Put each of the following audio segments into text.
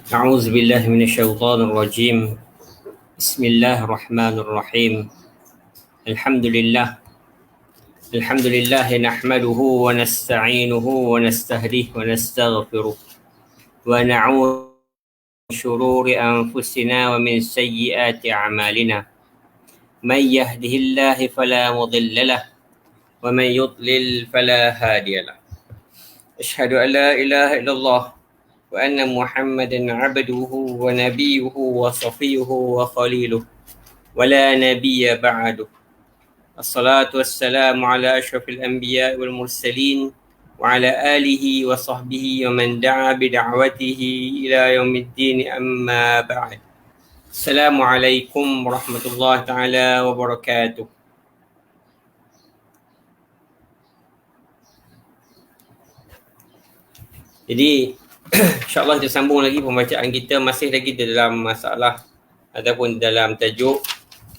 أعوذ بالله من الشيطان الرجيم. بسم الله الرحمن الرحيم. الحمد لله نحمده ونستعينه ونستهديه ونستغفره ونعوذ من شرور أنفسنا ومن سيئات أعمالنا. من يهده الله فلا مضل له ومن يضلل فلا هادي له. أشهد أن لا إله إلا الله وأن محمدا عبده ونبيه وصفيه وخليله ولا نبي بعده. الصلاة والسلام على أشرف الأنبياء والمرسلين وعلى آله وصحبه ومن دعا بدعوته إلى يوم الدين. أما بعد. السلام عليكم ورحمة الله تعالى وبركاته. Jadi InsyaAllah kita sambung lagi pembacaan kita, masih lagi dalam masalah ataupun dalam tajuk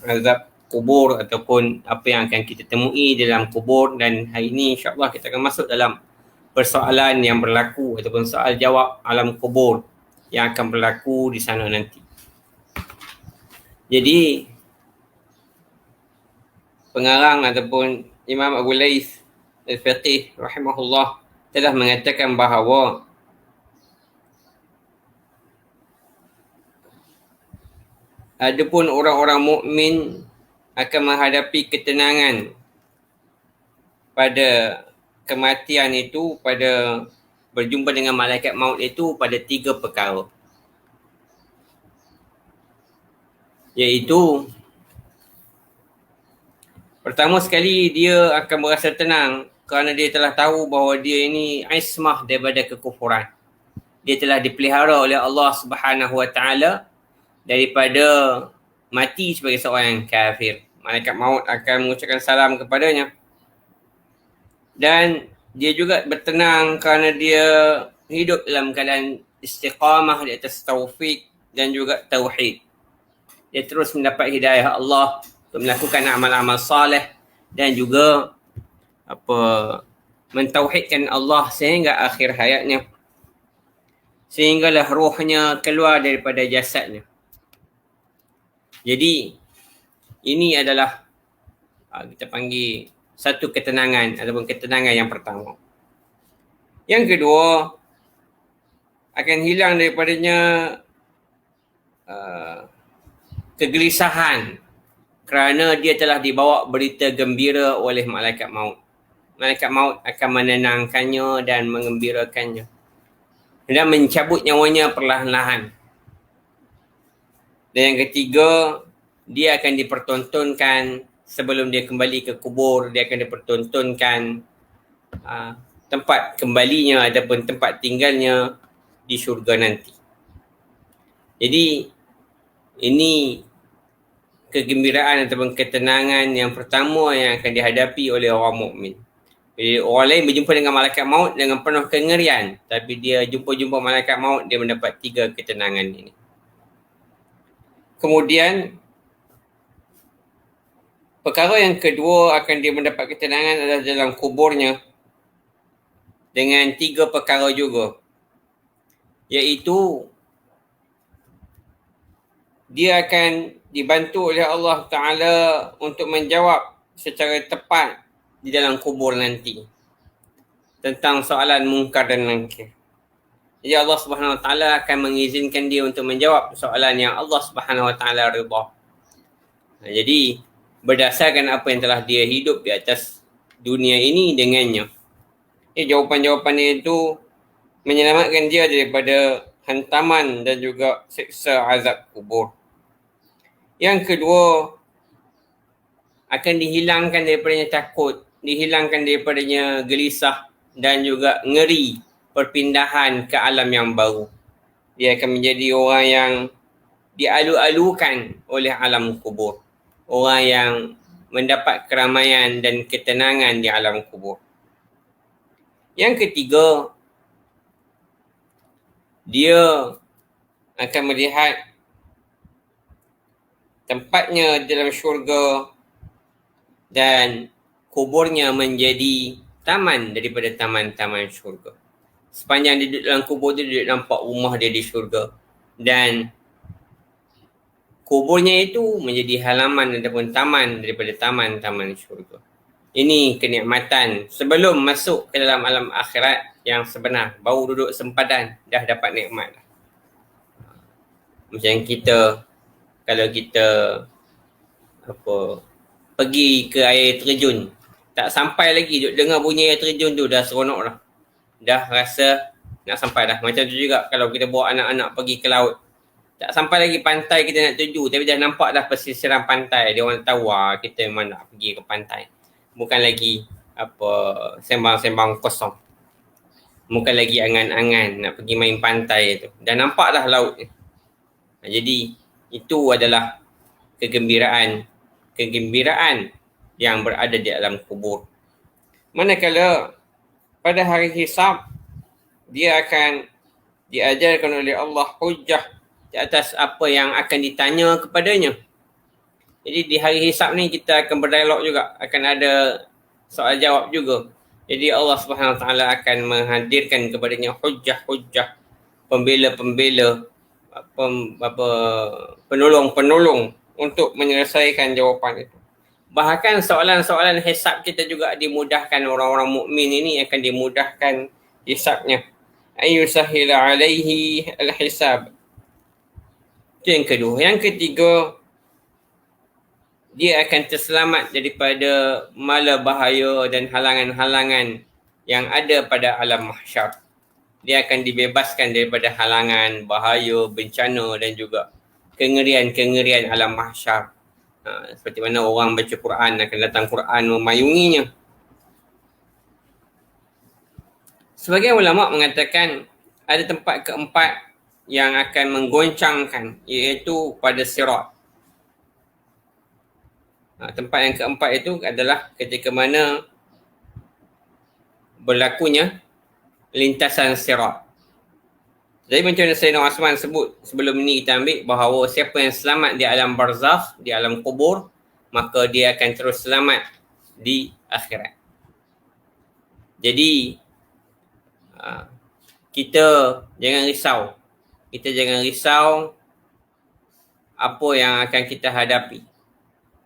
azab kubur ataupun apa yang akan kita temui dalam kubur. Dan hari ini insyaAllah kita akan masuk dalam persoalan yang berlaku ataupun soal jawab alam kubur yang akan berlaku di sana nanti. Jadi pengarang ataupun Imam Abu Laith Al-Faqih rahimahullah telah mengatakan bahawa adapun orang-orang mukmin akan menghadapi ketenangan pada kematian itu, pada berjumpa dengan malaikat maut itu pada 3 perkara. Iaitu, pertama sekali dia akan merasa tenang kerana dia telah tahu bahawa dia ini ismah daripada kekufuran. Dia telah dipelihara oleh Allah Subhanahu Wa Taala daripada mati sebagai seorang yang kafir. Malaikat maut akan mengucapkan salam kepadanya. Dan dia juga bertenang kerana dia hidup dalam keadaan istiqamah di atas taufik dan juga tauhid. Dia terus mendapat hidayah Allah untuk melakukan amal-amal salih dan juga mentauhidkan Allah sehingga akhir hayatnya, sehinggalah rohnya keluar daripada jasadnya. Jadi ini adalah kita panggil satu ketenangan ataupun ketenangan yang pertama. Yang kedua, akan hilang daripadanya kegelisahan kerana dia telah dibawa berita gembira oleh malaikat maut. Malaikat maut akan menenangkannya dan mengembirakannya dan mencabut nyawanya perlahan-lahan. Dan yang ketiga, dia akan dipertontonkan sebelum dia kembali ke kubur, dia akan dipertontonkan tempat kembalinya ataupun tempat tinggalnya di syurga nanti. Jadi ini kegembiraan ataupun ketenangan yang pertama yang akan dihadapi oleh orang mukmin. Jadi orang lain berjumpa dengan malaikat maut dengan penuh kengerian, tapi dia jumpa malaikat maut, dia mendapat 3 ketenangan ini. Kemudian perkara yang kedua akan dia mendapat ketenangan adalah dalam kuburnya dengan 3 perkara juga. Iaitu dia akan dibantu oleh Allah Ta'ala untuk menjawab secara tepat di dalam kubur nanti tentang soalan munkar dan nakir. Jadi Allah Subhanahu Wa Taala akan mengizinkan dia untuk menjawab soalan yang Allah Subhanahu Wa Taala redha. Jadi berdasarkan apa yang telah dia hidup di atas dunia ini dengannya. Jawapan-jawapannya itu menyelamatkan dia daripada hantaman dan juga siksa azab kubur. Yang kedua, akan dihilangkan daripadanya takut, dihilangkan daripadanya gelisah dan juga ngeri perpindahan ke alam yang baru. Dia akan menjadi orang yang dialu-alukan oleh alam kubur. Orang yang mendapat keramaian dan ketenangan di alam kubur. Yang ketiga, dia akan melihat tempatnya dalam syurga dan kuburnya menjadi taman daripada taman-taman syurga. Sepanjang dia duduk dalam kubur dia nampak rumah dia di syurga. Dan kuburnya itu menjadi halaman ataupun taman daripada taman-taman syurga. Ini kenikmatan sebelum masuk ke dalam alam akhirat yang sebenar. Baru duduk sempadan, dah dapat nikmat. Macam kita, kalau kita pergi ke air terjun, tak sampai lagi duduk dengar bunyi air terjun tu dah seronok dah. Dah rasa nak sampai dah. Macam tu juga kalau kita bawa anak-anak pergi ke laut. Tak sampai lagi pantai kita nak tuju, tapi dah nampak dah pesisiran pantai. Dia orang tahu kita memang nak pergi ke pantai. Bukan lagi sembang-sembang kosong. Bukan lagi angan-angan nak pergi main pantai tu. Dah nampak dah laut ni. Jadi itu adalah kegembiraan yang berada di alam kubur. Manakala pada hari hisab dia akan diajarkan oleh Allah hujjah di atas apa yang akan ditanya kepadanya. Jadi di hari hisab ni kita akan berdialog juga, akan ada soal jawab juga. Jadi Allah Subhanahu Wa Taala akan menghadirkan kepadanya hujjah-hujjah, pembela-pembela, penolong-penolong untuk menyelesaikan jawapan itu. Bahkan soalan-soalan hisab kita juga dimudahkan. Orang-orang mukmin ini akan dimudahkan hisabnya. Ayyusahila alaihi al-hisab. Itu yang kedua. Yang ketiga, dia akan terselamat daripada mala bahaya dan halangan-halangan yang ada pada alam mahsyar. Dia akan dibebaskan daripada halangan, bahaya, bencana dan juga kengerian-kengerian alam mahsyar. Seperti mana orang baca Quran, akan datang Quran memayunginya. Sebagian ulama mengatakan ada tempat keempat yang akan menggoncangkan, iaitu pada sirat. Tempat yang keempat itu adalah ketika mana berlakunya lintasan sirat. Jadi macam mana Sayyidina Osman sebut sebelum ini, kita ambil bahawa siapa yang selamat di alam barzakh, di alam kubur, maka dia akan terus selamat di akhirat. Jadi kita jangan risau. Kita jangan risau apa yang akan kita hadapi.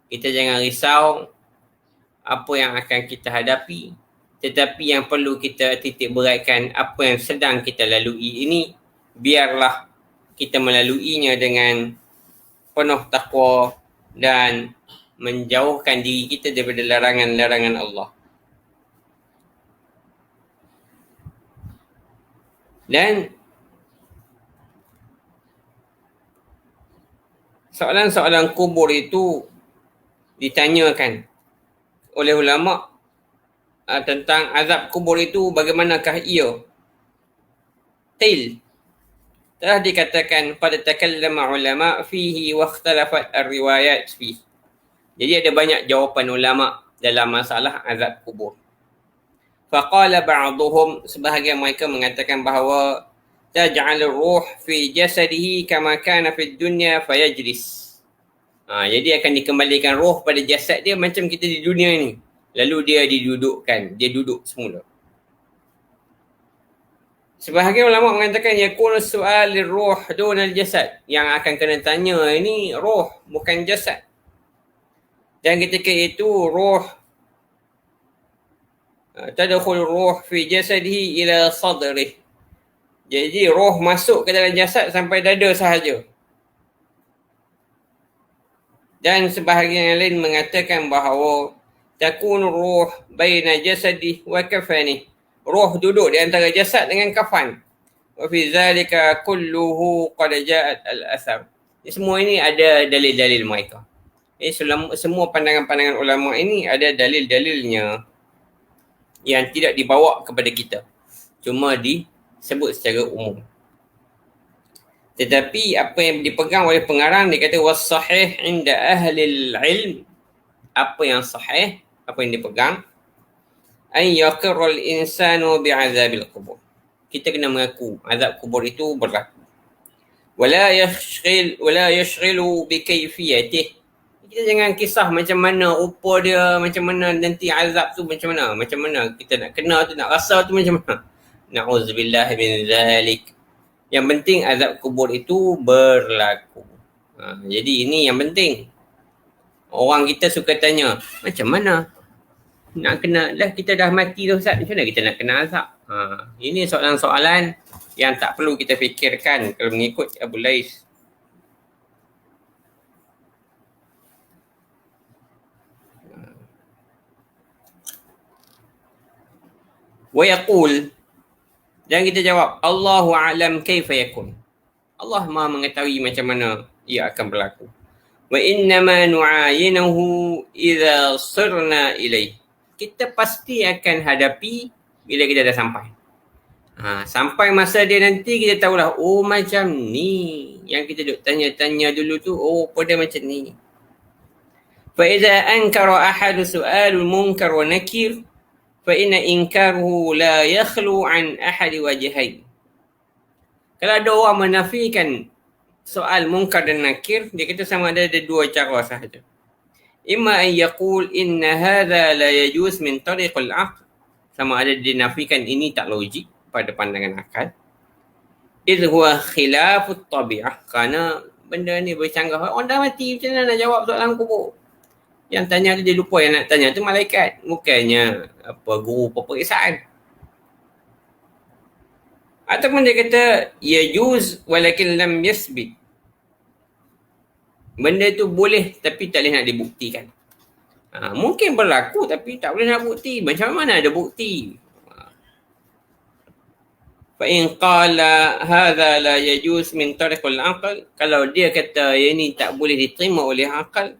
Kita jangan risau apa yang akan kita hadapi. Tetapi yang perlu kita titik beratkan, apa yang sedang kita lalui ini, biarlah kita melaluinya dengan penuh takwa dan menjauhkan diri kita daripada larangan-larangan Allah. Dan soalan-soalan kubur itu ditanyakan oleh ulama tentang azab kubur itu bagaimanakah ia. Qil, telah dikatakan pada takallama ulama fihi wa ikhtalafat ar-riwayat fihi. Jadi ada banyak jawapan ulama dalam masalah azab kubur. Faqala ba'duhum, sebahagian mereka mengatakan bahawa taj'alur ruh fi jasadihi kama kana fid dunya fayajlis. Jadi akan dikembalikan roh pada jasad dia macam kita di dunia ni. Lalu dia didudukkan, dia duduk semula. Sebahagian ulama mengatakan yakunu su'al lirruh dunal jasad. Yang akan kena tanya ini roh, bukan jasad. Dan ketika itu roh tadkhul ruh fi jasadihi ila sadrih. Jadi roh masuk ke dalam jasad sampai dada sahaja. Dan sebahagian yang lain mengatakan bahawa takunu ruh baina jasadi wa kafani. Roh duduk di antara jasad dengan kafan. Wa fi zalika kulluhu qad ja'at al-athar. Semua ini ada dalil-dalil mereka. Semua pandangan-pandangan ulama ini ada dalil-dalilnya yang tidak dibawa kepada kita. Cuma disebut secara umum. Tetapi apa yang dipegang oleh pengarang, dia kata was-sahih inda ahli al-ilm. Apa yang sahih, apa yang dipegang, ay yaqirrul insanu bi'azabil qubur. Kita kena mengaku azab kubur itu berlaku. Wala yashghilu bi kayfiyatihi. Kita jangan kisah macam mana rupa dia, macam mana nanti azab tu macam mana kita nak kena tu, nak rasa tu macam mana. Na'udzubillah min zalik. Yang penting azab kubur itu berlaku. Jadi ini yang penting. Orang kita suka tanya, macam mana nak kena, dah kita dah mati tu Ustaz, macam mana kita nak kena azab? Ini soalan-soalan yang tak perlu kita fikirkan kalau mengikut Abu Lais. Wa yaqul, dan kita jawab, Allahu a'lam kaifa yakun. Allah Maha mengetahui macam mana ia akan berlaku. Wa innama nu'ayinahu idza sirna ilaih. Kita pasti akan hadapi bila kita dah sampai. Sampai masa dia nanti kita tahulah, oh macam ni. Yang kita duk tanya-tanya dulu tu, oh pada macam ni. Fa idza ankara ahadu su'alul munkar wa nakir fa inna inkaruhu la yakhlu an ahadi wajhain. Kalau ada orang menafikan soal munkar dan nakir, dia kata sama ada dua cara sahaja. Imma an yaqul inna hadha la yajuz min tariqil aql. Sama ada dia nafikan ini tak logik pada pandangan akal. Idh huwa khilafut tabi'ah. Kerana benda ni bercanggah. Orang dah mati, macam mana nak jawab soalan kubur? Yang tanya tu dia lupa, yang nak tanya tu malaikat. Bukannya guru peperiksaan. Ataupun dia kata yajuz walakin lam yasbit. Benda tu boleh tapi tak boleh nak dibuktikan. Mungkin berlaku tapi tak boleh nak bukti. Macam mana ada bukti? Fa in qala hadha la yajuz min tariqil aql, kalau dia kata ini tak boleh diterima oleh akal,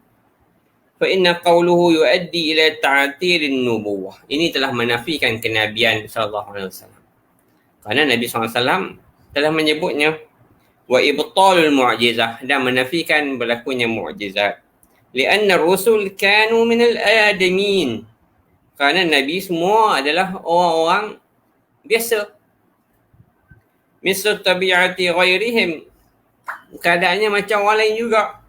fa inna qawluhu yuaddi ila ta'tirin nubuwah. Ini telah menafikan kenabian sallallahu alaihi wasallam. Kerana Nabi SAW telah menyebutnya wa ibtalul mu'jizah, dan menafikan berlakunya mu'jizat. Lianna rusul kanu minal adamin. Kerana Nabi semua adalah orang-orang biasa. Misal tabi'ati ghairihim. Keadaannya macam orang lain juga.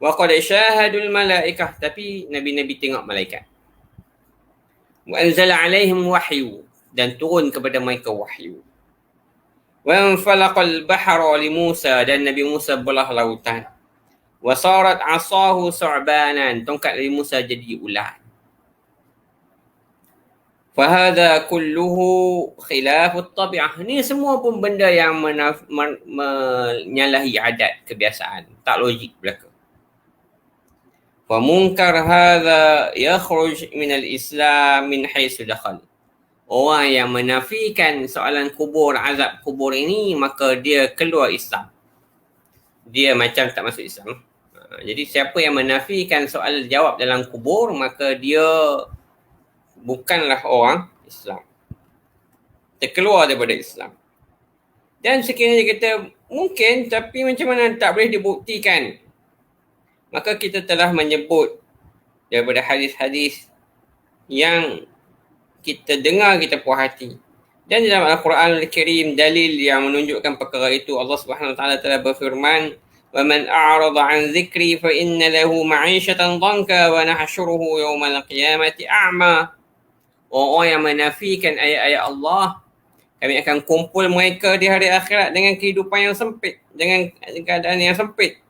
Wa qad syahadul malaikah, tapi Nabi-Nabi tengok malaikat. Wa anzala alaihim wahyu, dan turun kepada mereka wahyu. Wa anfalaqal bahra li Musa, dan Nabi Musa belah lautan. Wa sarat asahu su'banan, tongkat Nabi Musa jadi ular. Fa hadha kulluhu khilafut tabi'ah. Ni semua pun benda yang menyalahi adat, kebiasaan, tak logik belaka. Fa munkar hadha yakhruj min al-Islam min haitsu dakhal. Orang yang menafikan soalan kubur, azab kubur ini, maka dia keluar Islam. Dia macam tak masuk Islam. Jadi siapa yang menafikan soal jawab dalam kubur, maka dia bukanlah orang Islam. Terkeluar daripada Islam. Dan sekiranya kita mungkin, tapi macam mana tak boleh dibuktikan, maka kita telah menyebut daripada hadis-hadis yang kita dengar, kita puas hati. Dan dalam Al-Quran Al-Karim, dalil yang menunjukkan perkara itu, Allah Subhanahu Wa Taala telah berfirman, وَمَنْ أَعْرَضَ عَنْ ذِكْرِي فَإِنَّ لَهُ مَعِيشَةً ضَنْكًا وَنَحْشُرُهُ يَوْمَ الْقِيَامَةِ أَعْمَى. Orang yang menafikan ayat-ayat Allah, kami akan kumpul mereka di hari akhirat dengan kehidupan yang sempit, dengan keadaan yang sempit.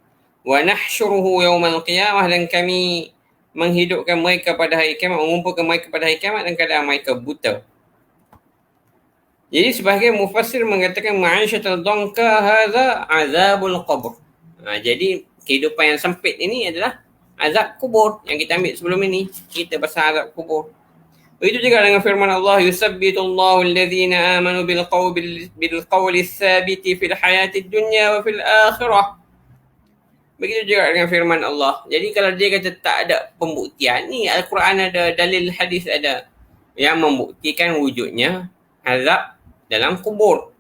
وَنَحْشُرُهُ يَوْمَ الْقِيَامَةِ, dan kami menghidupkan mereka pada hari kiamat, mengumpulkan mereka pada hari kiamat dan keadaan mereka buta. Jadi sebahagian mufassir mengatakan ma'isyatul dhanka hadza azabul qabr. Jadi kehidupan yang sempit ini adalah azab kubur yang kita ambil sebelum ini. Kita pasal azab kubur. Begitu juga dengan firman Allah, yusabbitullahu alladhina amanu bil qawli tsabiti fil hayatid dunya wa fil akhirah. Begitu juga dengan firman Allah. Jadi kalau dia kata tak ada pembuktian, ni Al-Quran ada, dalil hadis ada yang membuktikan wujudnya azab dalam kubur.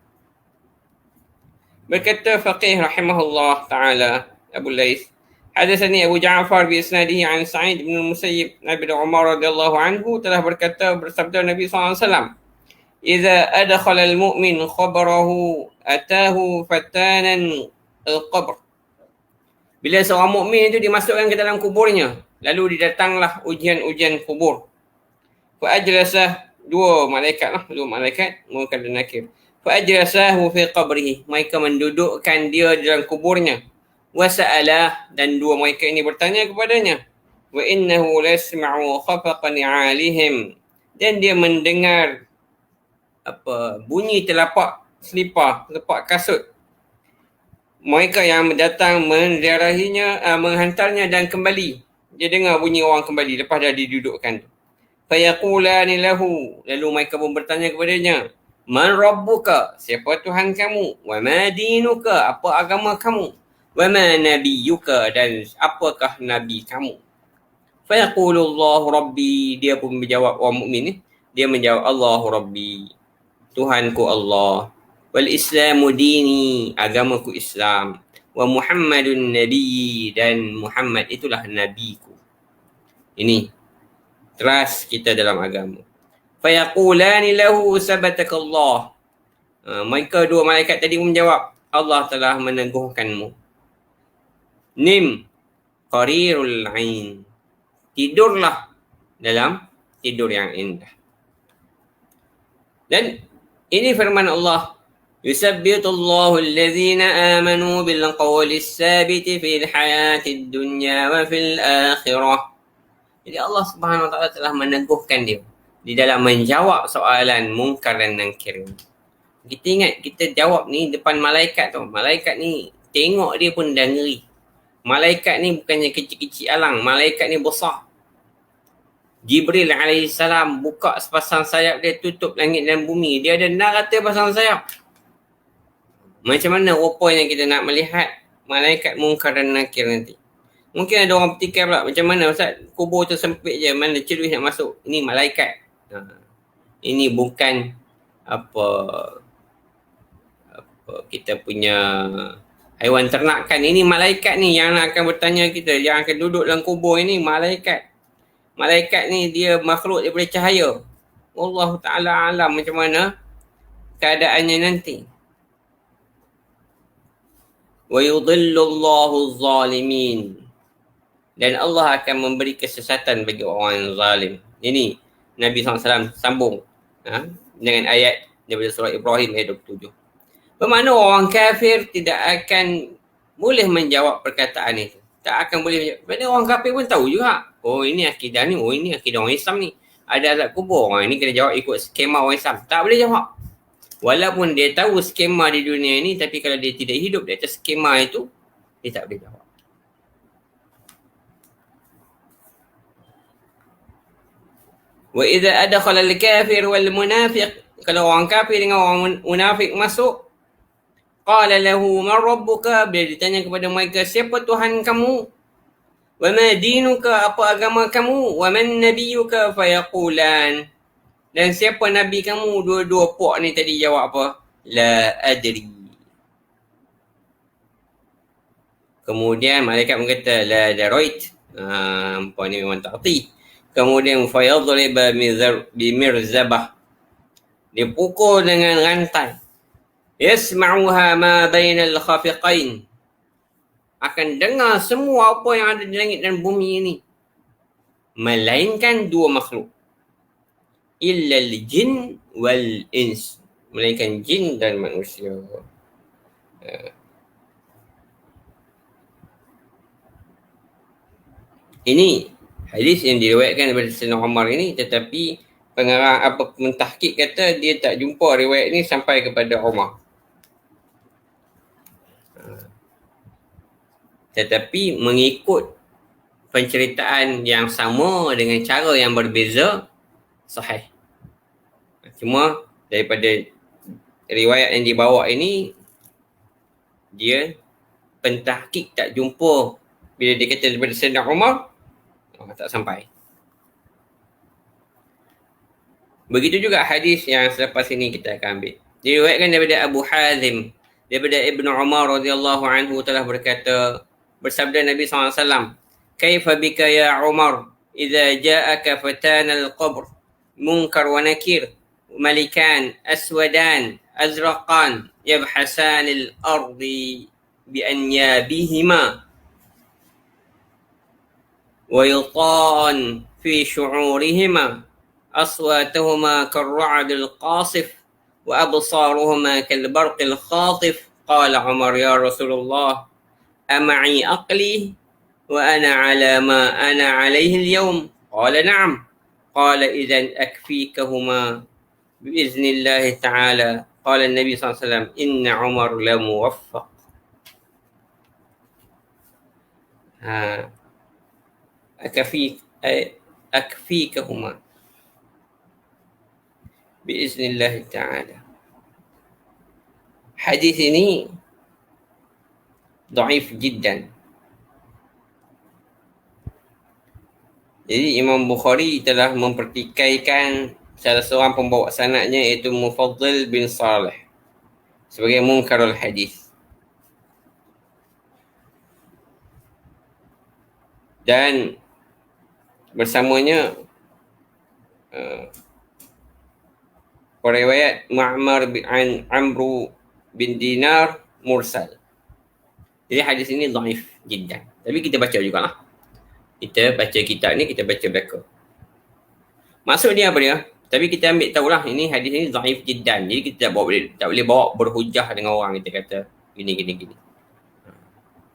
Berkata faqih rahimahullah ta'ala Abu Lais, hadatsani Abu Ja'far bi isnadihi an Sa'id bin Musayyib Nabi Umar radhiyallahu anhu telah berkata, bersabda Nabi SAW, "Idza adkhala al-mu'min khabarahu atahu fatanan al-qabr." Bila seorang mukmin itu dimasukkan ke dalam kuburnya, lalu didatanglah ujian-ujian kubur. Fa ajlasah, dua malaikat, munkar dan nakir. Fa'ajlasahu fi qabrihi. Mereka mendudukkan dia dalam kuburnya. Wa sa'alah, dan dua mereka ini bertanya kepadanya. Wa innahu lasma'u khafaqan 'alihim. Dan dia mendengar bunyi telapak selipar, telapak kasut. Mereka yang datang menziarahinya, menghantarnya dan kembali. Dia dengar bunyi orang kembali lepas dah didudukkan. Fayaqulani lahu. Lalu mereka pun bertanya kepadanya. Man rabbuka? Siapa Tuhan kamu? Wa ma dinuka? Apa agama kamu? Wa ma nabiyuka? Dan apakah nabi kamu? Fayaqulu Allahu Rabbi. Dia pun menjawab, orang mukmin ni, dia menjawab, Allahu Rabbi, Tuhanku Allah. Wal Islamu dini, agamaku Islam. Wa Muhammadun Nabi, dan Muhammad itulah nabiku. Ini trust kita dalam agama. Fayaqulani lahu sabatakallah. Mereka dua malaikat tadi menjawab, Allah telah meneguhkanmu. Nim qarirul ain. Tidurlah dalam tidur yang indah. Dan ini firman Allah, yusabbitullahu alladhina amanu bil qawlis sabiti fil hayatid dunya wa fil akhirah. Jadi Allah Subhanahu wa taala telah meneguhkan dia di dalam menjawab soalan mungkar dan nakir. Kita ingat kita jawab ni depan malaikat tu. Malaikat ni tengok dia pun dah ngeri. Malaikat ni bukannya kecil-kecil alang. Malaikat ni besar. Jibril alaihissalam buka sepasang sayap dia, tutup langit dan bumi. Dia ada 600 pasang sayap. Macam mana rupanya kita nak melihat malaikat mungkar dan nakir nanti? Mungkin ada orang bertikar pula, macam mana Ustaz, kubur tu sempit je, mana cerus nak masuk? Ini malaikat. Ini bukan apa kita punya haiwan ternakan. Ini malaikat ni yang akan bertanya kita, yang akan duduk dalam kubur ini malaikat. Malaikat ni dia makhluk daripada cahaya. Allah Ta'ala alam macam mana keadaannya nanti. Wa yudhillu Allahu zalimin. Dan Allah akan memberi kesesatan bagi orang yang zalim. Ini Nabi SAW sambung dengan ayat daripada surah Ibrahim ayat 27. Bermakna orang kafir tidak akan boleh menjawab perkataan itu. Tak akan boleh menjawab. Sebab orang kafir pun tahu juga. Oh ini akidah ni, oh ini akidah orang Islam ni. Ada azab kubur, orang ini kena jawab ikut skema orang Islam. Tak boleh jawab. Walaupun dia tahu skema di dunia ini, tapi kalau dia tidak hidup di atas skema itu, dia tak boleh jawab. Wa idza adkhala al-kafir wal munafiq, kalau orang kafir dengan orang munafik masuk, qala lahu man rabbuka, bila ditanya kepada mereka, siapa Tuhan kamu? Wa ma dinuka, apa agama kamu? Wa man nabiyyuka, fayaqulan, dan siapa nabi kamu? Dua-dua puak ni tadi jawab apa? La adri. Kemudian malaikat berkata, la darait. Puak ni memang tak erti. Kemudian fayadriba bimirzabah, dia pukul dengan rantai. Yasma'uha ma bainal khafiqain, akan dengar semua apa yang ada di langit dan bumi ini, melainkan dua makhluk. Illa al-jin wal ins, melainkan jin dan manusia. Ini hadis yang diriwayatkan daripada Sayyidina Umar ini, tetapi pengarang mentahqiq kata dia tak jumpa riwayat ini sampai kepada Umar. Tetapi mengikut penceritaan yang sama dengan cara yang berbeza, sahih. Cuma daripada riwayat yang dibawa ini, dia pentahqiq tak jumpa. Bila dia kata daripada Sayyidina Umar, tak sampai. Begitu juga hadis yang selepas ini kita akan ambil. Diriwayatkan daripada Abu Hazim, daripada Ibnu Umar radhiyallahu anhu telah berkata, bersabda Nabi SAW, kaifa bika ya Umar idza ja'aka fatan al-qabr munkar wa nakir malikan aswadan azraqan yabhasan al-ardi bi anyabihima ويطان في شعورهما أصواتهما كالرعد القاصف وأبصارهما كالبرق الخاطف قال عمر يا رسول الله أمعي أقلي وأنا على ما أنا عليه اليوم قال نعم قال إذن أكفيكهما بإذن الله تعالى قال النبي صلى الله عليه وسلم إن عمر لموفق أكفيكهما بإذن الله تعالى. Hadis ini dhaif jiddan. Jadi Imam Bukhari telah mempertikaikan salah seorang pembawa sanadnya iaitu Mufaddal bin Salih sebagai munkarul hadis. Dan bersamanya riwayat Ma'mar bin Amru bin Dinar mursal. Jadi hadis ini dhaif jiddan. Tapi kita baca jugalah. Kita baca kitab ni, kita baca belaka. Maksud dia apa dia? Tapi kita ambil tahulah ini hadis ini dhaif jiddan. Jadi kita tak boleh bawa berhujah dengan orang kita kata gini.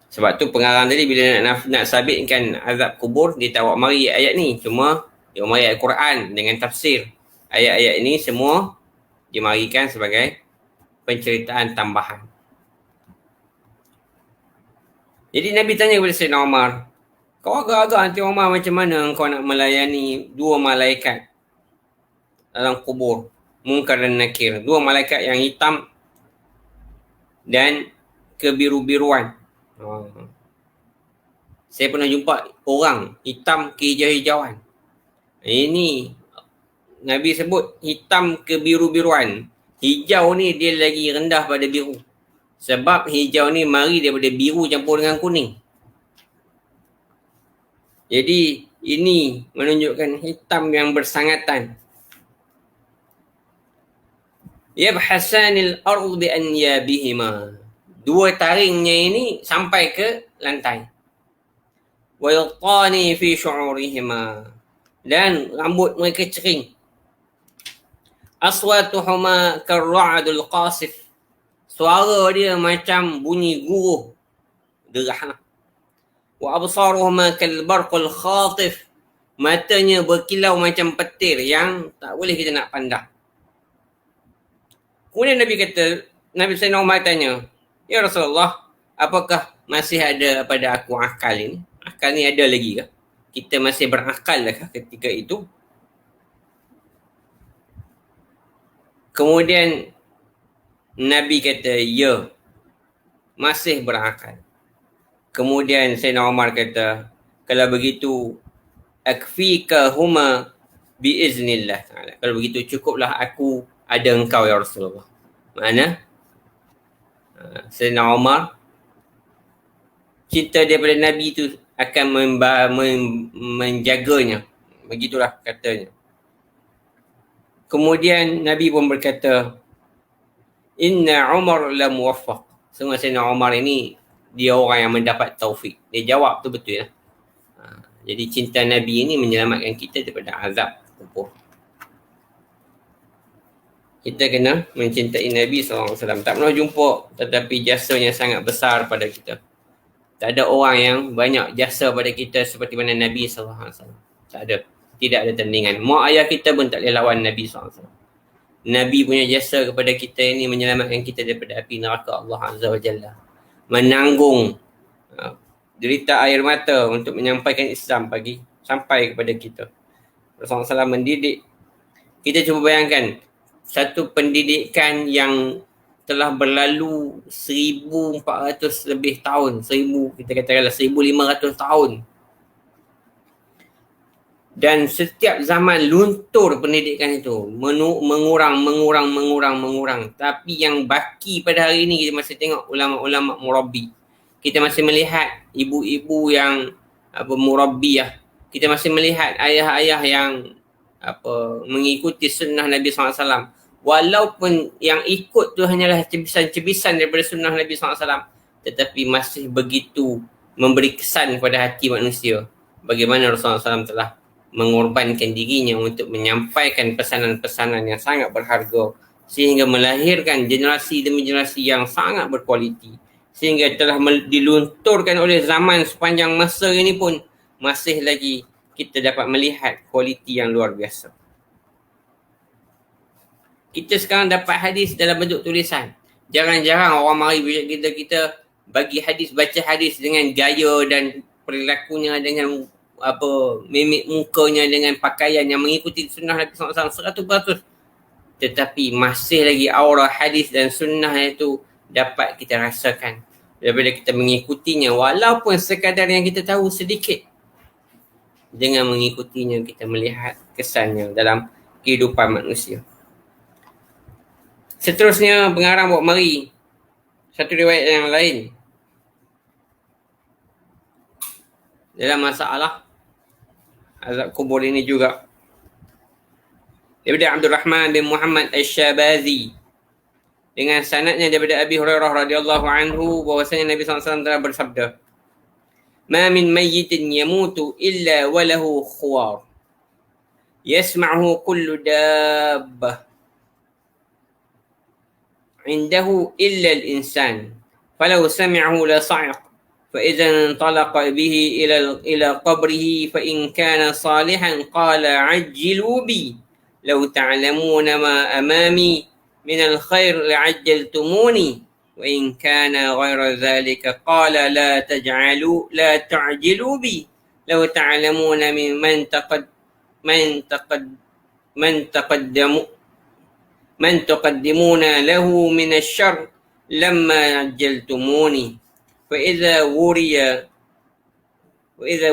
Sebab tu pengarang tadi bila nak sabitkan azab kubur, dia tak bawa mari ayat ni. Cuma dia mari ayat Quran dengan tafsir. Ayat-ayat ini semua dimarikan sebagai penceritaan tambahan. Jadi Nabi tanya kepada Sayyidina Umar, kau agak-agak nanti Umar macam mana kau nak melayani dua malaikat dalam kubur, Munkar dan Nakir. Dua malaikat yang hitam dan kebiru-biruan. Saya pernah jumpa orang hitam kehijau-hijauan. Ini Nabi sebut hitam kebiru-biruan. Hijau ni dia lagi rendah pada biru. Sebab hijau ni mari daripada biru campur dengan kuning. Jadi ini menunjukkan hitam yang bersangatan. Yabhasanil ardh bi anyabihima. Dua taringnya ini sampai ke lantai. Wa yalqani fi syu'urihima. Dan rambut mereka cering. Aswatuhuma karra'dul qasif. Suara dia macam bunyi guruh derah. Wa absaruhuma kalbarqul khatif. Matanya berkilau macam petir yang tak boleh kita nak pandang. Kemudian Nabi Sayyidina Umar tanya, ya Rasulullah, apakah masih ada pada aku akal ini? Akal ni ada lagi ke? Kita masih berakal lah ketika itu? Kemudian Nabi kata, ya, masih berakal. Kemudian Sayyidina Umar kata, kalau begitu, akfika huma biiznillah ta'ala. Kalau begitu cukuplah aku ada engkau ya Rasulullah. Mana? Sayyidina Umar, cinta daripada Nabi itu akan menjaganya. Begitulah katanya. Kemudian Nabi pun berkata, Inna Umar la muwaffaq. Sungguh Sayyidina Umar ini, dia orang yang mendapat taufik. Dia jawab tu betul ya. Jadi cinta Nabi ini menyelamatkan kita daripada azab kubur. Kita kena mencintai Nabi SAW. Tak pernah jumpa tetapi jasanya sangat besar pada kita. Tak ada orang yang banyak jasa pada kita seperti mana Nabi SAW. Tak ada. Tidak ada tandingan. Mak ayah kita pun tak boleh lawan Nabi SAW. Nabi punya jasa kepada kita ini menyelamatkan kita daripada api neraka Allah Azza wa Jalla. Menanggung derita air mata untuk menyampaikan Islam sampai kepada kita. Rasulullah SAW mendidik. Kita cuba bayangkan satu pendidikan yang telah berlalu 1400 lebih tahun. Kita katakanlah 1500 tahun. Dan setiap zaman luntur pendidikan itu. Mengurang. Tapi yang baki pada hari ini kita masih tengok ulama-ulama murabbi. Kita masih melihat ibu-ibu yang murabbiyah. Kita masih melihat ayah-ayah yang mengikuti sunnah Nabi SAW. Walaupun yang ikut tu hanyalah cebisan-cebisan daripada sunnah Nabi SAW. Tetapi masih begitu memberi kesan kepada hati manusia. Bagaimana Rasulullah SAW telah mengorbankan dirinya untuk menyampaikan pesanan-pesanan yang sangat berharga sehingga melahirkan generasi demi generasi yang sangat berkualiti, sehingga telah dilunturkan oleh zaman sepanjang masa ini pun masih lagi kita dapat melihat kualiti yang luar biasa. Kita sekarang dapat hadis dalam bentuk tulisan. Jarang-jarang orang mari bila kita bagi hadis, baca hadis dengan gaya dan perilakunya, dengan mimik mukanya, dengan pakaian yang mengikuti sunnah Nabi SAW 100%. Tetapi masih lagi aura hadis dan sunnah itu dapat kita rasakan daripada kita mengikutinya, walaupun sekadar yang kita tahu sedikit. Dengan mengikutinya kita melihat kesannya dalam kehidupan manusia. Seterusnya pengarang buat mari satu riwayat yang lain dalam masalah azab kubur ini juga. Daripada Abdul Rahman bin Muhammad Asy-Syabazi dengan sanadnya daripada Abi Hurairah radhiyallahu anhu bahwasanya Nabi SAW telah bersabda, "Ma min mayyitin yamutu illa wa lahu khuwar yasma'uhu kullu dabbah indahu illa al-insan falau sami'ahu la sa'iq فإذا انطلق به إلى قبره فإن كان صالحا قال عجلوا بي لو تعلمون ما أمامي من الخير لعجلتموني وإن كان غير ذلك قال لا تعجلوا بي لو تعلمون من تقدمون له من الشر لما عجلتموني فإذا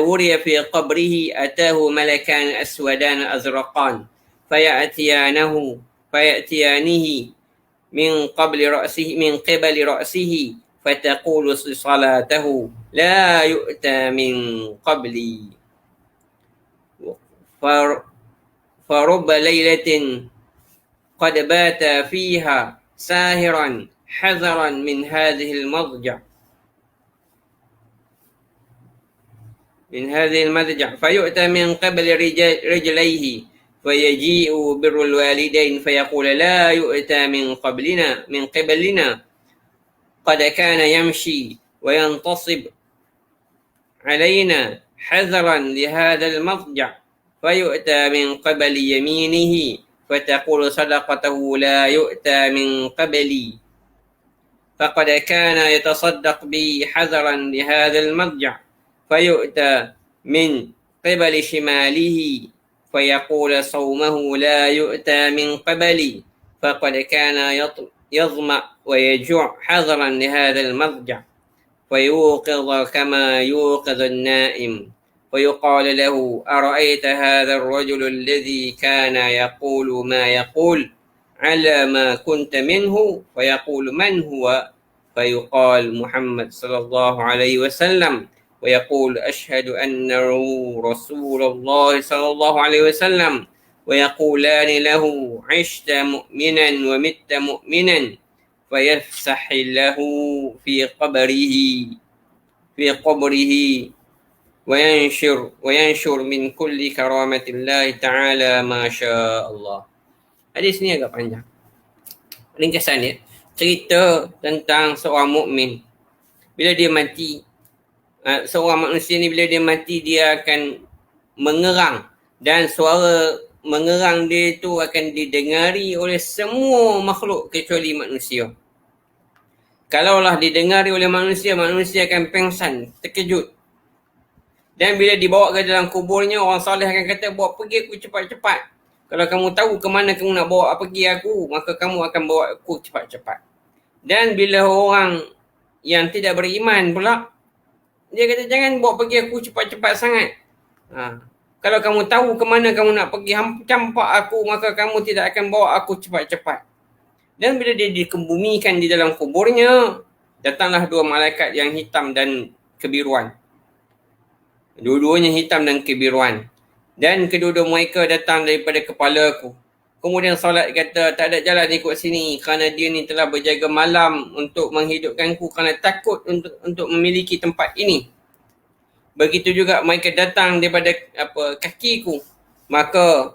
وري في قبره أتاه ملكان أسودان أزرقان فيأتيانه من قبل رأسه فتقول صلاته لا يؤتى من قبلي فرب ليلة قد بات فيها ساهرا حذرا من هذه المضجع فيؤتى من قبل رجليه فيجيء بر الوالدين فيقول لا يؤتى من قبلنا قد كان يمشي وينتصب علينا حذرا لهذا المضجع فيؤتى من قبل يمينه فتقول صدقته لا يؤتى من قبلي فقد كان يتصدق بي حذرا لهذا المضجع فيؤتى من قبل شماله فيقول صومه لا يؤتى من قبلي فقد كان يظمأ ويجوع حذرا لهذا المضجع فيوقظ كما يوقظ النائم ويقال له أرأيت هذا الرجل الذي كان يقول ما يقول على ما كنت منه فيقول من هو فيقال محمد صلى الله عليه وسلم ويقول أشهد أنه رسول الله صلى الله عليه وسلم ويقولان له عشت مؤمنا ومت مؤمنا فيفسح له في قبره وينشر من كل كرامة الله تعالى ما شاء الله. Hadis ni agak panjang. Ringkasan dia cerita tentang seorang mukmin. Bila dia mati, seorang manusia ni bila dia mati dia akan mengerang, dan suara mengerang dia itu akan didengari oleh semua makhluk kecuali manusia. Kalaulah didengari oleh manusia, manusia akan pengsan, terkejut. Dan bila dibawa ke dalam kuburnya, orang soleh akan kata, bawa pergi aku cepat-cepat. Kalau kamu tahu ke mana kamu nak bawa pergi aku, maka kamu akan bawa aku cepat-cepat. Dan bila orang yang tidak beriman pula, dia kata, jangan bawa pergi aku cepat-cepat sangat. Kalau kamu tahu ke mana kamu nak pergi, campak aku, maka kamu tidak akan bawa aku cepat-cepat. Dan bila dia dikebumikan di dalam kuburnya, datanglah dua malaikat yang hitam dan kebiruan. Dua-duanya hitam dan kebiruan. Dan kedua-dua mereka datang daripada kepala aku. Kemudian solat kata, tak ada jalan ikut sini kerana dia ni telah berjaga malam untuk menghidupkanku kerana takut untuk memiliki tempat ini. Begitu juga mereka datang daripada kakiku. Maka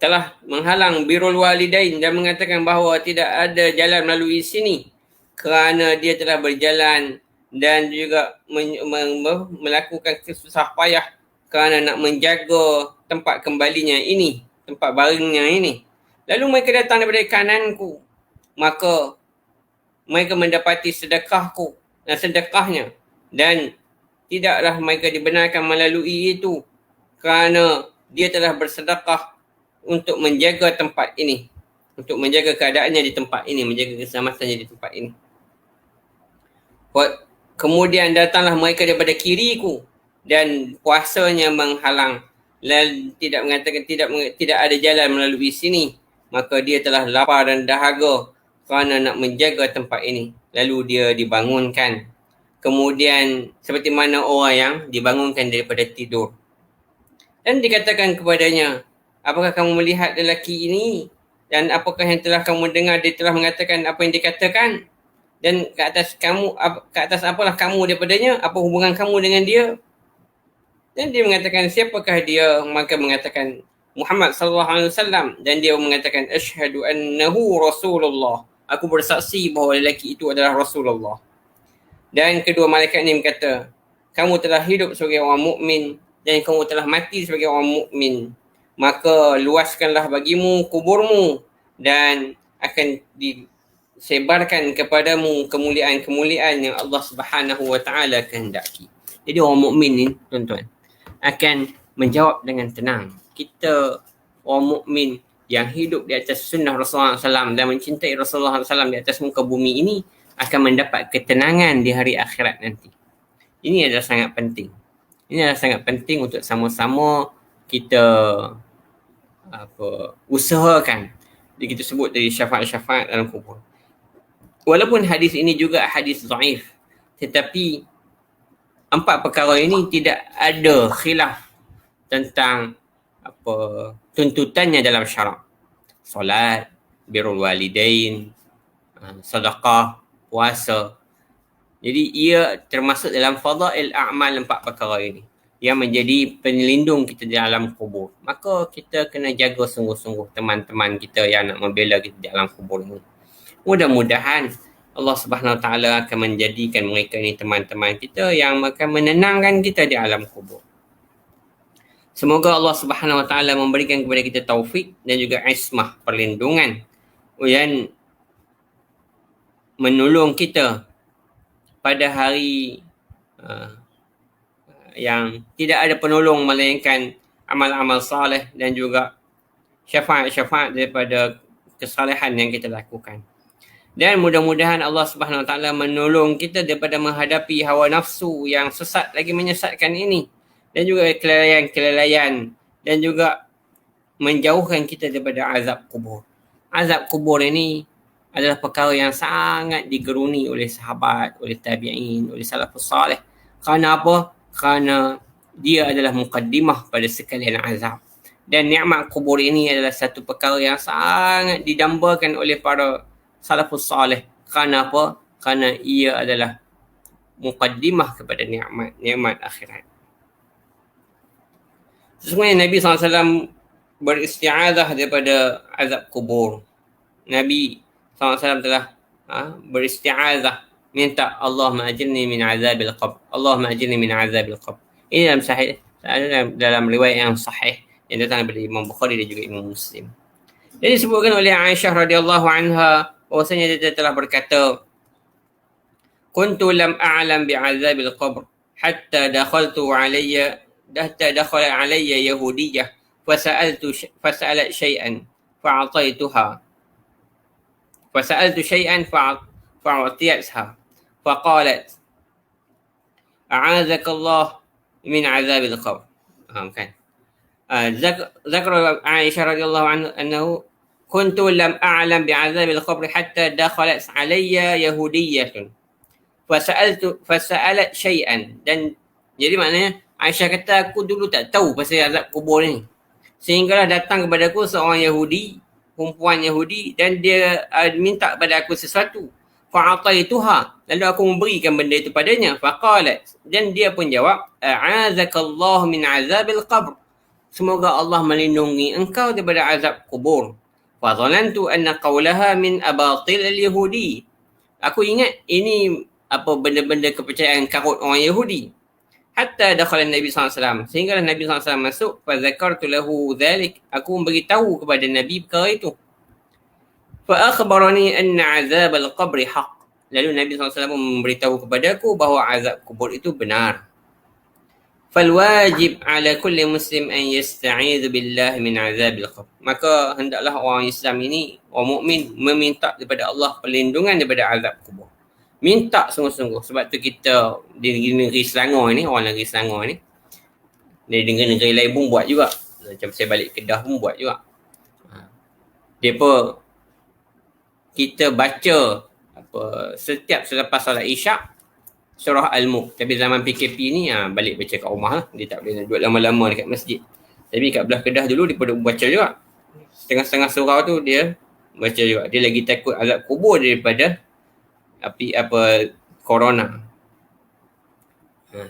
telah menghalang birrul walidain dan mengatakan bahawa tidak ada jalan melalui sini kerana dia telah berjalan dan juga melakukan kesusah payah kerana nak menjaga tempat kembalinya ini, tempat baringnya ini. Lalu mereka datang daripada kananku, maka mereka mendapati sedekahku dan sedekahnya, dan tidaklah mereka dibenarkan melalui itu kerana dia telah bersedekah untuk menjaga tempat ini, untuk menjaga keadaannya di tempat ini, menjaga keselamatannya di tempat ini. Kemudian datanglah mereka daripada kiriku dan puasanya menghalang dan tidak mengatakan tidak ada jalan melalui sini, maka dia telah lapar dan dahaga kerana nak menjaga tempat ini. Lalu dia dibangunkan. Kemudian seperti mana orang yang dibangunkan daripada tidur. Dan dikatakan kepadanya, apakah kamu melihat lelaki ini? Dan apakah yang telah kamu dengar dia telah mengatakan apa yang dikatakan? Dan ke atas apalah kamu daripadanya? Apa hubungan kamu dengan dia? Dan dia mengatakan, siapakah dia? Maka mengatakan Muhammad sallallahu alaihi wasallam, dan dia mengatakan asyhadu annahu Rasulullah. Aku bersaksi bahawa lelaki itu adalah Rasulullah. Dan kedua malaikat ini berkata, kamu telah hidup sebagai orang mukmin dan kamu telah mati sebagai orang mukmin. Maka luaskanlah bagimu kuburmu dan akan disebarkan kepadamu kemuliaan-kemuliaan yang Allah Subhanahu wa taala kehendaki. Jadi orang mukmin ni, tuan-tuan, akan menjawab dengan tenang. Kita orang mukmin yang hidup di atas sunnah Rasulullah SAW dan mencintai Rasulullah SAW di atas muka bumi ini akan mendapat ketenangan di hari akhirat nanti. Ini adalah sangat penting. Ini adalah sangat penting untuk sama-sama kita usahakan. Kita sebut dari syafaat-syafaat dalam kubur. Walaupun hadis ini juga hadis dhaif, tetapi empat perkara ini tidak ada khilaf tentang tuntutannya dalam syarak. Solat, birrul walidain, sedekah, puasa. Jadi ia termasuk dalam fadail a'mal empat perkara ini yang menjadi pelindung kita di alam kubur. Maka kita kena jaga sungguh-sungguh teman-teman kita yang nak membela kita di alam kubur ini. Mudah-mudahan Allah Subhanahu Wa Taala akan menjadikan mereka ini teman-teman kita yang akan menenangkan kita di alam kubur. Semoga Allah Subhanahu Wa Taala memberikan kepada kita taufik dan juga ismah, perlindungan dan menolong kita pada hari yang tidak ada penolong melainkan amal-amal saleh dan juga syafaat-syafaat daripada kesalehan yang kita lakukan. Dan mudah-mudahan Allah Subhanahu Wa Taala menolong kita daripada menghadapi hawa nafsu yang sesat lagi menyesatkan ini, dan juga kelalaian dan juga menjauhkan kita daripada azab kubur. Azab kubur ini adalah perkara yang sangat digeruni oleh sahabat, oleh tabi'in, oleh salafus salih. Kerana apa? Kerana dia adalah mukaddimah pada sekalian azab. Dan nikmat kubur ini adalah satu perkara yang sangat didambakan oleh para salafus salih. Kerana apa? Kerana ia adalah mukaddimah kepada nikmat akhirat. Sesungguhnya Nabi SAW beristi'adzah daripada azab kubur. Nabi SAW telah beristi'adzah, minta Allahumma ajirni min azabil qabr, Allahumma ajirni min azabil qabr. Ini dalam sahih, dalam riwayat yang sahih yang datang daripada Imam Bukhari dan juga Imam Muslim. Jadi disebutkan oleh Aisyah radhiyallahu anha bahwasanya dia telah berkata, kuntu lam a'lam bi'azabil qabr hatta dakhala alayya yahudiyyah fasa'alat syai'an fa'atiyatha faqalat a'azakallah min azabil qabr. Kan? Zakar Aisyah radhiyallahu anhu kuntu lam a'lam bi'azabil qabr hatta dakhalat alayya yahudiyyatun fasa'alat syai'an. Dan jadi maknanya Aisyah kata aku dulu tak tahu pasal azab kubur ni, sehinggalah datang kepada aku seorang Yahudi, perempuan Yahudi, dan dia minta kepada aku sesuatu. Fa'ataituha, lalu aku memberikan benda itu padanya. Faqalat, dan dia pun jawab, a'azakallahu min azabil qabr. semoga Allah melindungi engkau daripada azab kubur. Fa dhanantu anna qawlaha min abatil al-yahudi. Aku ingat ini benda-benda kepercayaan karut orang Yahudi. Hatta dakhala Nabi SAW. Sehingga Nabi SAW masuk. Fa zakartu lahu dhalik. Aku memberitahu kepada Nabi perkara itu. Fa akhbarani anna azab al-qabri haq. Lalu Nabi SAW memberitahu kepadaku bahawa azab kubur itu benar. Fal wajib ala kulli muslim an yasta'idhu billahi min azab al-qabr. Maka hendaklah orang Islam ini, orang mukmin, meminta daripada Allah perlindungan daripada azab kubur. Minta sungguh-sungguh. Sebab tu kita di negeri Selangor ni, orang negeri Selangor ni, di negeri lain pun buat juga. Macam saya balik Kedah pun buat juga. Dia pun kita baca setiap selepas solat Isyak surah Al-Mulk. Tapi zaman PKP ni balik baca kat rumah lah. Dia tak boleh duduk lama-lama dekat masjid. Tapi kat belah Kedah dulu dia pun baca juga. Setengah-setengah surah tu dia baca juga. Dia lagi takut azab kubur daripada corona.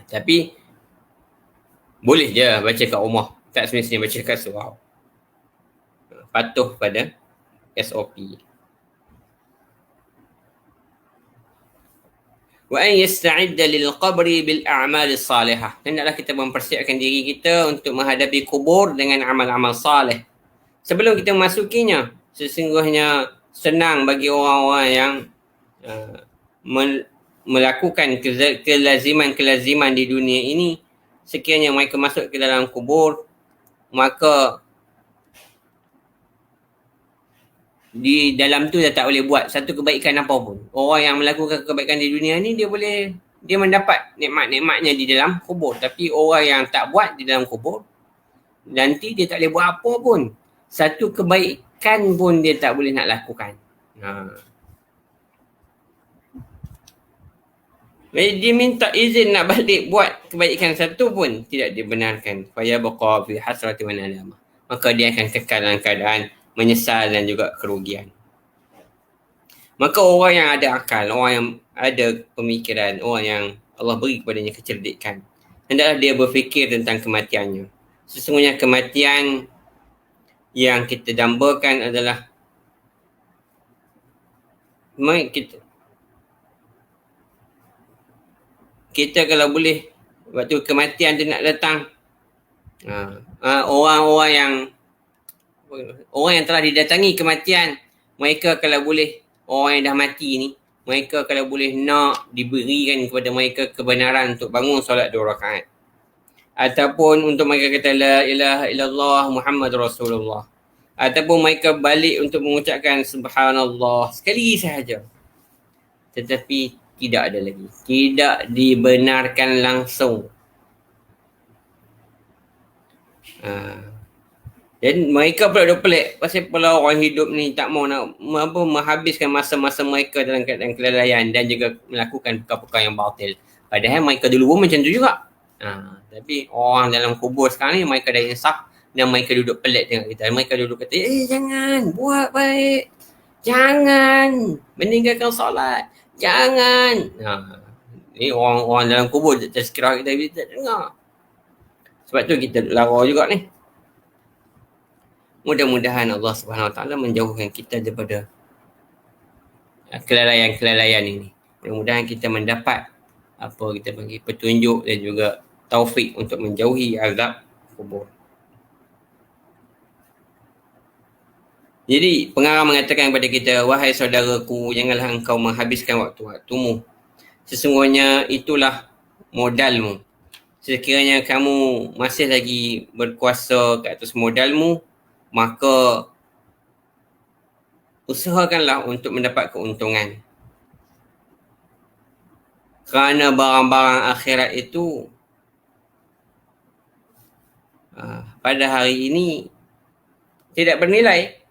Tapi boleh je baca kat rumah. Tak semestinya baca kat surau. Patuh pada SOP. Wa an yasta'idda lil qabri bil a'mal salihah. Hendaklah kita mempersiapkan diri kita untuk menghadapi kubur dengan amal-amal salih. Sebelum kita memasukinya, sesungguhnya senang bagi orang-orang yang melakukan kelaziman-kelaziman di dunia ini. Sekiranya mereka masuk ke dalam kubur, maka di dalam tu dah tak boleh buat satu kebaikan apa pun. Orang yang melakukan kebaikan di dunia ni dia mendapat nikmat-nikmatnya di dalam kubur. Tapi orang yang tak buat di dalam kubur, nanti dia tak boleh buat apa pun. Satu kebaikan pun dia tak boleh nak lakukan. Dia minta izin nak balik buat kebaikan satu pun tidak dibenarkan. Faya baqa fi hasrati wa nadamah. Maka dia akan kekal dalam keadaan menyesal dan juga kerugian. Maka orang yang ada akal, orang yang ada pemikiran, orang yang Allah beri kepadanya kecerdikan, hendaklah dia berfikir tentang kematiannya. Sesungguhnya kematian yang kita dambakan adalah kita kalau boleh waktu kematian tu nak datang, orang yang telah didatangi kematian, mereka kalau boleh, orang yang dah mati ni, mereka kalau boleh nak diberikan kepada mereka kebenaran untuk bangun solat 2 rakaat. Ataupun untuk mereka kata la ilaha illallah Muhammad Rasulullah. Ataupun mereka balik untuk mengucapkan subhanallah sekali sahaja. Tetapi tidak ada lagi. Tidak dibenarkan langsung. Dan mereka pula dah pelik. Pasal pula orang hidup ni tak mau nak menghabiskan masa-masa mereka dalam keadaan kelalaian dan juga melakukan perkara-perkara yang batil. Padahal mereka dulu pun macam tu juga. Tapi orang dalam kubur sekarang ni mereka dah insaf dan mereka duduk pelik tengok kita. Mereka duduk kata, jangan buat baik. Jangan meninggalkan solat. Jangan. Ni orang dalam kubur tazkirah kita tak dengar. Sebab tu kita lara juga ni. Mudah-mudahan Allah Subhanahu Wa Taala menjauhkan kita daripada kelalaian-kelalaian ini. Mudah-mudahan kita mendapat kita bagi petunjuk dan juga taufik untuk menjauhi azab kubur. Jadi pengarang mengatakan kepada kita, wahai saudaraku, janganlah engkau menghabiskan waktu-waktumu. Sesungguhnya itulah modalmu. Sekiranya kamu masih lagi berkuasa ke atas modalmu, maka usahakanlah untuk mendapat keuntungan. Kerana barang-barang akhirat itu pada hari ini tidak bernilai.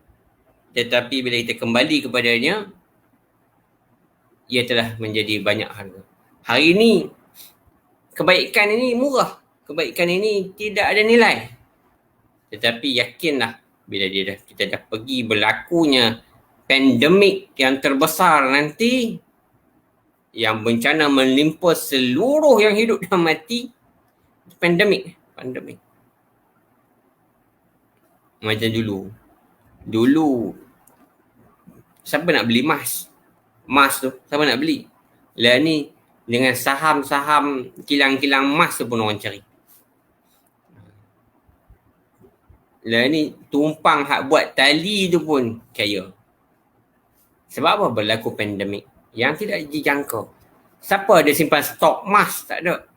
Tetapi bila kita kembali kepadanya, ia telah menjadi banyak harga. Hari ini, kebaikan ini murah. Kebaikan ini tidak ada nilai. Tetapi yakinlah bila kita dah pergi berlakunya pandemik yang terbesar nanti, yang bencana melimpa seluruh yang hidup dan mati, pandemik. Macam dulu siapa nak beli emas tu, siapa nak beli? Lah ni dengan saham-saham kilang-kilang emas tu pun orang cari. Lah ni tumpang hak buat tali tu pun kaya. Sebab apa? Berlaku pandemik yang tidak dijangka. Siapa ada simpan stok emas? Tak ada.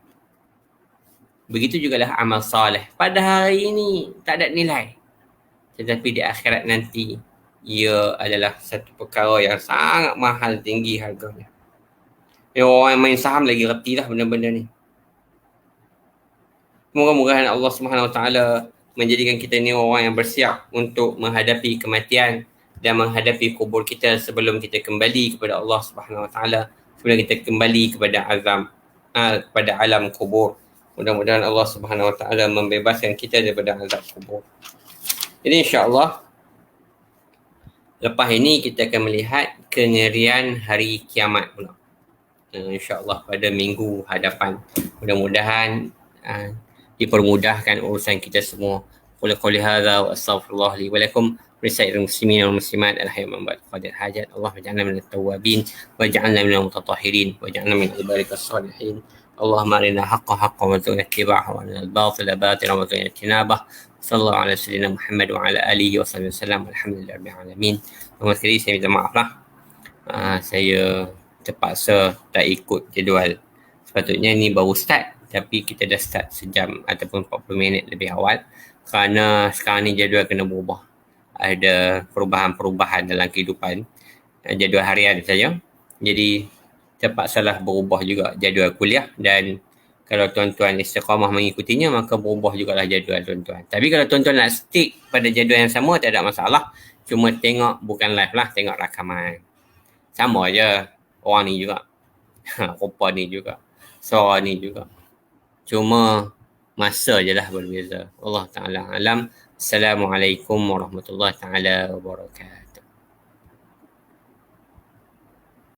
Begitu jugalah amal soleh. Pada hari ini tak ada nilai. Tetapi di akhirat nanti, ia adalah satu perkara yang sangat mahal, tinggi harganya. Orang yang main saham lagi reti lah benda-benda ni. Moga-moga Allah Subhanahu Wa Taala menjadikan kita ni orang yang bersiap untuk menghadapi kematian dan menghadapi kubur kita sebelum kita kembali kepada Allah Subhanahu Wa Taala, sebelum kita kembali kepada alam kubur. Mudah-mudahan Allah Subhanahu Wa Taala membebaskan kita daripada azab kubur. Jadi insya-Allah lepas ini kita akan melihat kengerian hari kiamat pula. InsyaAllah pada minggu hadapan. Mudah-mudahan dipermudahkan urusan kita semua. Qul hadza wa astaghfirullah li wa lakum lisairil muslimin wal muslimat al-hayy man ba'd qadir hajat. Allah ja'alna minat tawwabin wa ja'alna minal mutatahhirin wa ja'alna min ibadikas salihin. Allahumma arina haqqa haqqan wa arzuqna ittiba'ahu wa arina al-batila batilan wa arzuqna ijtinabah. Sallallahu ala sayyidina Muhammad wa ala alihi wa sahbihi wasallam. Alhamdulillahirabbil alamin. Sekali saya minta maaf lah. Saya terpaksa tak ikut jadual. Sepatutnya ni baru start, tapi kita dah start sejam ataupun 40 minit lebih awal kerana sekarang ni jadual kena berubah. Ada perubahan-perubahan dalam kehidupan, jadual harian saja. Jadi terpaksalah berubah juga jadual kuliah, dan kalau tuan-tuan istiqamah mengikutinya maka berubah jugalah jadual tuan-tuan. Tapi kalau tuan-tuan nak stick pada jadual yang sama tak ada masalah. Cuma tengok bukan live lah, tengok rakaman. Sama aja. Orang ni juga. Rupa ni juga. Suara ni juga. Cuma masa je lah berbeza. Allah Ta'ala alam. Assalamualaikum warahmatullahi ta'ala wabarakatuh.